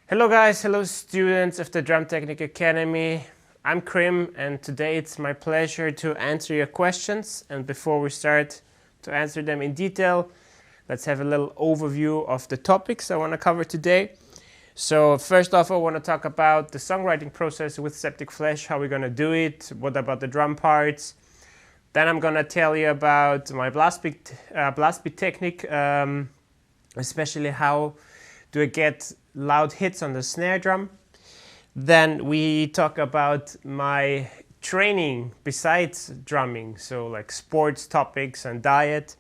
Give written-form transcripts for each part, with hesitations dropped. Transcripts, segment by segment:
Hello guys, hello students of the Drum Technique Academy. I'm Krimh and today it's my pleasure to answer your questions. And before we start to answer them in detail, let's have a little overview of the topics I want to cover today. So first off, I want to talk about the songwriting process with Septic Flesh, how we're going to do it, what about the drum parts. Then I'm going to tell you about my blast beat technique, especially how do I get loud hits on the snare drum. Then we talk about my training besides drumming, so like sports topics and diet.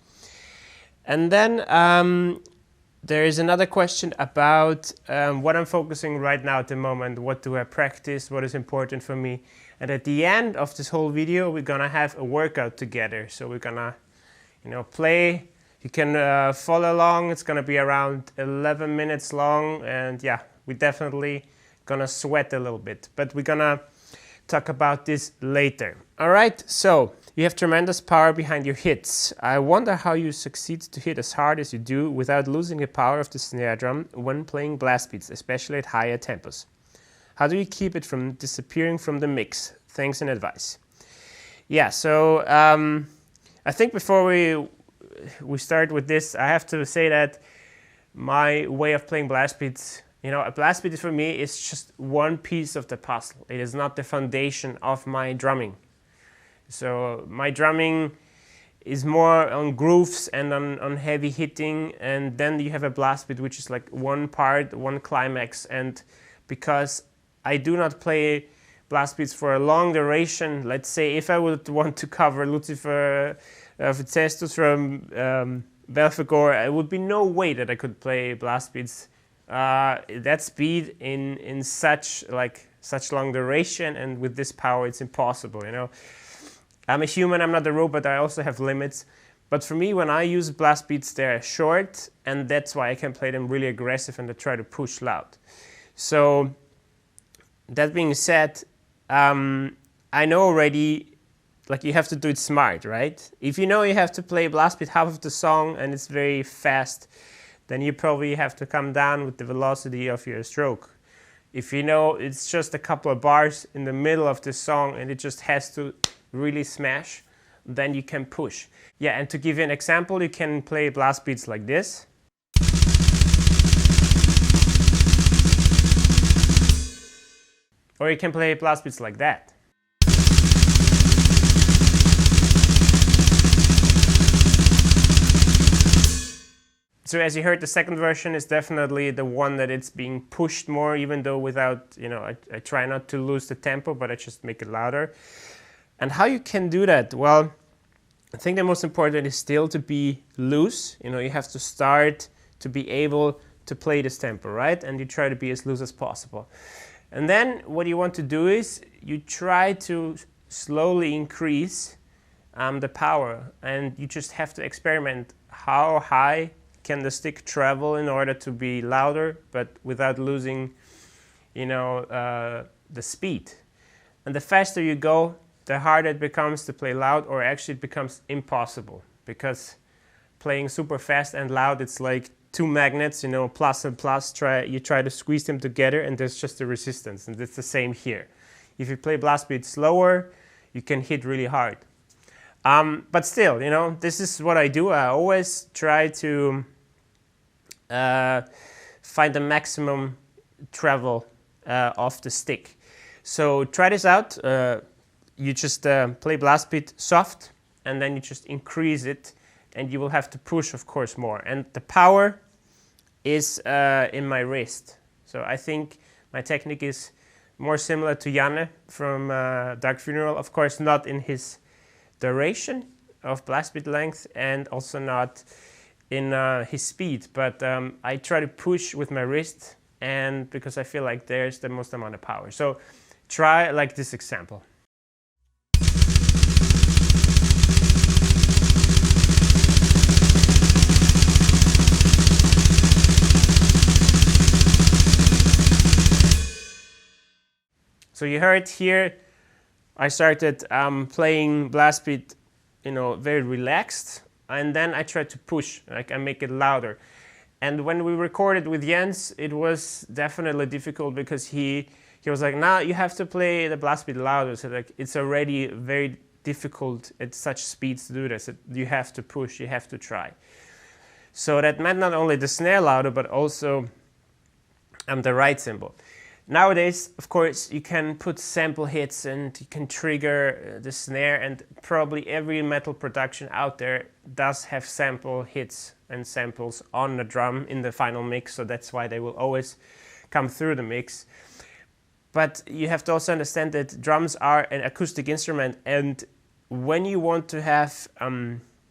And then there is another question about what I'm focusing right now at the moment, what do I practice, what is important for me. And at the end of this whole video, we're gonna have a workout together. So we're gonna, play. You can follow along. It's gonna be around 11 minutes long, and yeah, we're definitely gonna sweat a little bit, but we're gonna talk about this later. All right, so you have tremendous power behind your hits. I wonder how you succeed to hit as hard as you do without losing the power of the snare drum when playing blast beats, especially at higher tempos. How do you keep it from disappearing from the mix? Thanks and advice. Yeah, so I think before we start with this, I have to say that my way of playing blast beats, a blast beat for me is just one piece of the puzzle. It is not the foundation of my drumming. So my drumming is more on grooves and on heavy hitting, and then you have a blast beat which is like one part, one climax. And because I do not play blast beats for a long duration, let's say if I would want to cover Lucifer Vicestus from Belphegor, it would be no way that I could play blast beats that speed in such long duration, and with this power it's impossible. I'm a human, I'm not a robot, I also have limits. But for me, when I use blast beats, they're short, and that's why I can play them really aggressive and I try to push loud. So that being said, I know already, you have to do it smart, right? If you know you have to play blast beat half of the song and it's very fast, then you probably have to come down with the velocity of your stroke. If you know it's just a couple of bars in the middle of the song and it just has to really smash, then you can push. Yeah, and to give you an example, you can play blast beats like this. Or you can play blast beats like that. So as you heard, the second version is definitely the one that it's being pushed more, even though without, I try not to lose the tempo, but I just make it louder. And how you can do that? Well, I think the most important is still to be loose. You have to start to be able to play this tempo, right? And you try to be as loose as possible. And then what you want to do is you try to slowly increase the power, and you just have to experiment how high can the stick travel in order to be louder, but without losing, the speed. And the faster you go, the harder it becomes to play loud, or actually it becomes impossible, because playing super fast and loud, it's like two magnets, plus and plus, you try to squeeze them together and there's just a resistance, and it's the same here. If you play blast beat slower, you can hit really hard. But still, this is what I do. I always try to find the maximum travel of the stick. So try this out. You just play blast beat soft, and then you just increase it, and you will have to push, of course, more. And the power is in my wrist. So I think my technique is more similar to Janne from Dark Funeral. Of course, not in his duration of blast beat length, and also not in his speed. But I try to push with my wrist, and because I feel like there's the most amount of power. So try like this example. So you heard here, I started playing blast beat, very relaxed, and then I tried to push, I make it louder. And when we recorded with Jens, it was definitely difficult because he was like, now you have to play the blast beat louder. So like, it's already very difficult at such speeds to do this. You have to push, you have to try. So that meant not only the snare louder, but also the right cymbal. Nowadays, of course, you can put sample hits and you can trigger the snare, and probably every metal production out there does have sample hits and samples on the drum in the final mix, so that's why they will always come through the mix. But you have to also understand that drums are an acoustic instrument, and when you want to have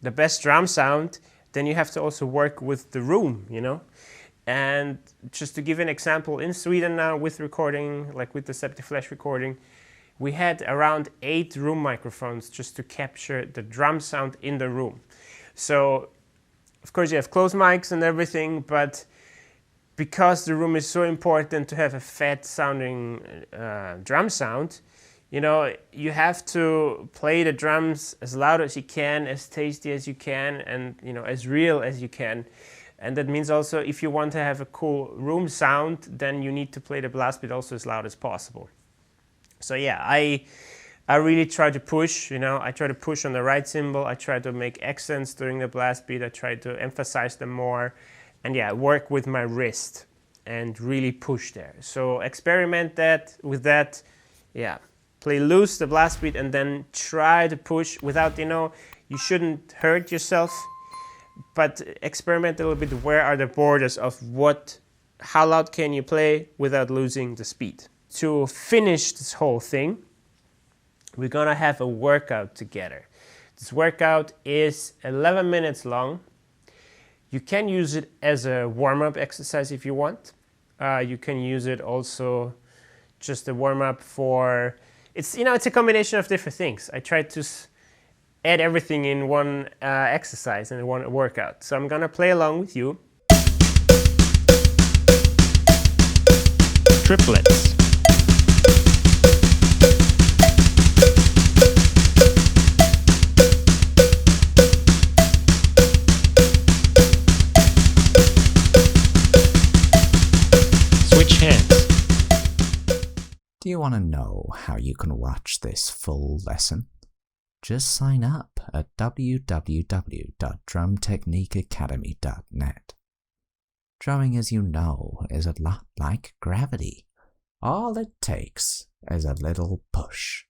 the best drum sound, then you have to also work with the room, you know? And just to give an example, in Sweden now with recording, like with the Septic Flesh recording, we had around 8 room microphones just to capture the drum sound in the room. So, of course, you have closed mics and everything, but because the room is so important to have a fat sounding drum sound, you know, you have to play the drums as loud as you can, as tasty as you can, and, you know, as real as you can. And that means also if you want to have a cool room sound, then you need to play the blast beat also as loud as possible. So yeah, I really try to push, you know, I try to push on the right cymbal, I try to make accents during the blast beat, I try to emphasize them more, and yeah, work with my wrist and really push there. So experiment with that, yeah. Play loose the blast beat and then try to push without, you know, you shouldn't hurt yourself, but experiment a little bit. Where are the borders of how loud can you play without losing the speed? To finish this whole thing, we're gonna have a workout together. This workout is 11 minutes long. You can use it as a warm-up exercise if you want. You can use it also just a warm-up for, it's a combination of different things. I tried to add everything in one exercise and one workout. So I'm gonna play along with you. Triplets. Switch hands. Do you want to know how you can watch this full lesson? Just sign up at www.drumtechniqueacademy.net. Drumming, as you know, is a lot like gravity. All it takes is a little push.